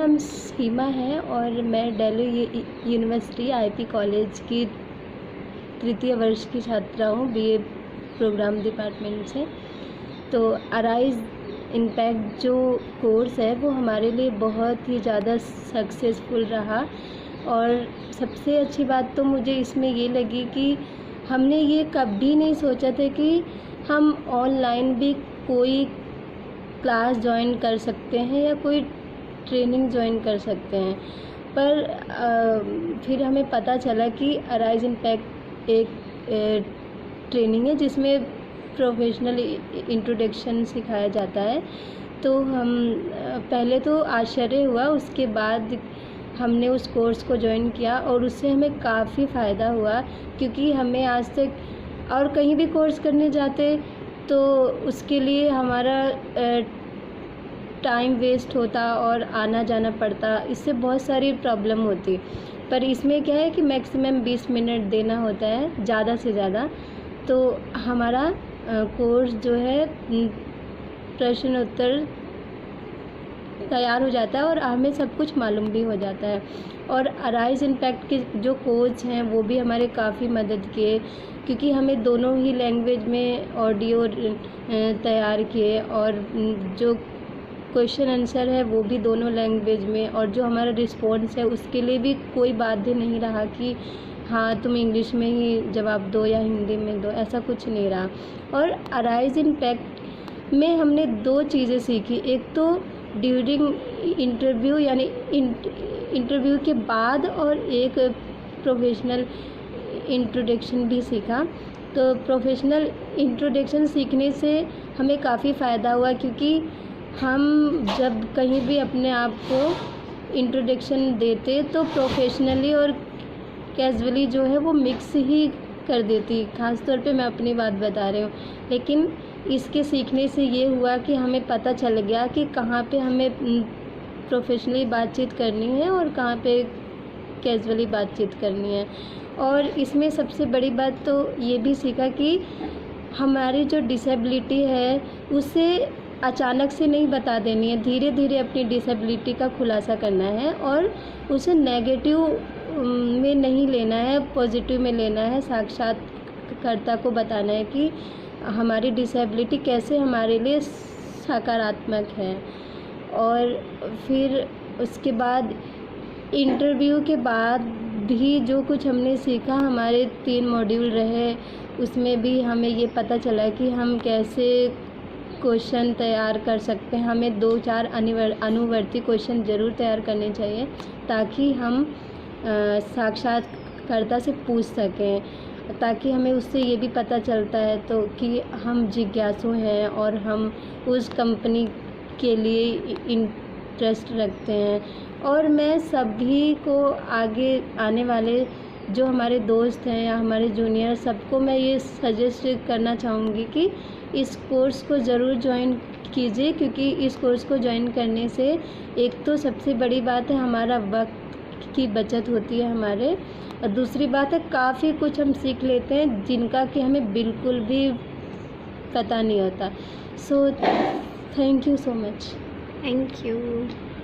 नाम सीमा है और मैं दिल्ली यूनिवर्सिटी आईपी कॉलेज की तृतीय वर्ष की छात्रा हूँ, बीए प्रोग्राम डिपार्टमेंट से। तो अराइज इम्पैक्ट जो कोर्स है वो हमारे लिए बहुत ही ज़्यादा सक्सेसफुल रहा। और सबसे अच्छी बात तो मुझे इसमें ये लगी कि हमने ये कभी नहीं सोचा था कि हम ऑनलाइन भी कोई क्लास ज्वाइन कर सकते हैं या कोई ट्रेनिंग ज्वाइन कर सकते हैं। पर फिर हमें पता चला कि अराइज इम्पैक्ट एक ट्रेनिंग है जिसमें प्रोफेशनल इंट्रोडक्शन सिखाया जाता है। तो हम पहले तो आश्चर्य हुआ, उसके बाद हमने उस कोर्स को ज्वाइन किया और उससे हमें काफ़ी फ़ायदा हुआ, क्योंकि हमें आज तक और कहीं भी कोर्स करने जाते तो उसके लिए हमारा टाइम वेस्ट होता और आना जाना पड़ता, इससे बहुत सारी प्रॉब्लम होती। पर इसमें क्या है कि मैक्सिमम 20 मिनट देना होता है ज़्यादा से ज़्यादा। तो हमारा कोर्स जो है प्रश्न उत्तर तैयार हो जाता है और हमें सब कुछ मालूम भी हो जाता है। और अराइज इम्पैक्ट के जो कोच हैं वो भी हमारे काफ़ी मदद किए, क्योंकि हमें दोनों ही लैंग्वेज में ऑडियो तैयार किए और जो क्वेश्चन आंसर है वो भी दोनों लैंग्वेज में, और जो हमारा रिस्पॉन्स है उसके लिए भी कोई बाध्य नहीं रहा कि हाँ तुम इंग्लिश में ही जवाब दो या हिंदी में दो, ऐसा कुछ नहीं रहा। और अराइज इम्पैक्ट में हमने 2 चीज़ें सीखी। एक तो ड्यूरिंग इंटरव्यू यानी इंटरव्यू के बाद, और एक प्रोफेशनल इंट्रोडक्शन भी सीखा। तो प्रोफेशनल इंट्रोडक्शन सीखने से हमें काफ़ी फ़ायदा हुआ, क्योंकि हम जब कहीं भी अपने आप को इंट्रोडक्शन देते तो प्रोफेशनली और कैजुअली जो है वो मिक्स ही कर देती। ख़ास तौर पे मैं अपनी बात बता रही हूँ, लेकिन इसके सीखने से ये हुआ कि हमें पता चल गया कि कहाँ पे हमें प्रोफेशनली बातचीत करनी है और कहाँ पे कैजुअली बातचीत करनी है। और इसमें सबसे बड़ी बात तो ये भी सीखा कि हमारी जो डिसेबिलिटी है उसे अचानक से नहीं बता देनी है, धीरे धीरे अपनी डिसेबिलिटी का खुलासा करना है और उसे नेगेटिव में नहीं लेना है, पॉजिटिव में लेना है। साक्षात्कारकर्ता को बताना है कि हमारी डिसेबिलिटी कैसे हमारे लिए सकारात्मक है। और फिर उसके बाद इंटरव्यू के बाद भी जो कुछ हमने सीखा, हमारे 3 मॉड्यूल रहे, उसमें भी हमें ये पता चला कि हम कैसे क्वेश्चन तैयार कर सकते हैं। हमें 2-4 अनुवर्ती क्वेश्चन ज़रूर तैयार करने चाहिए ताकि हम साक्षात्कारकर्ता से पूछ सकें, ताकि हमें उससे ये भी पता चलता है तो कि हम जिज्ञासु हैं और हम उस कंपनी के लिए इंटरेस्ट रखते हैं। और मैं सभी को आगे आने वाले जो हमारे दोस्त हैं या हमारे जूनियर, सबको मैं ये सजेस्ट करना चाहूँगी कि इस कोर्स को ज़रूर ज्वाइन कीजिए, क्योंकि इस कोर्स को ज्वाइन करने से एक तो सबसे बड़ी बात है हमारा वक्त की बचत होती है हमारे, और दूसरी बात है काफ़ी कुछ हम सीख लेते हैं जिनका कि हमें बिल्कुल भी पता नहीं होता। So thank you so much. Thank you.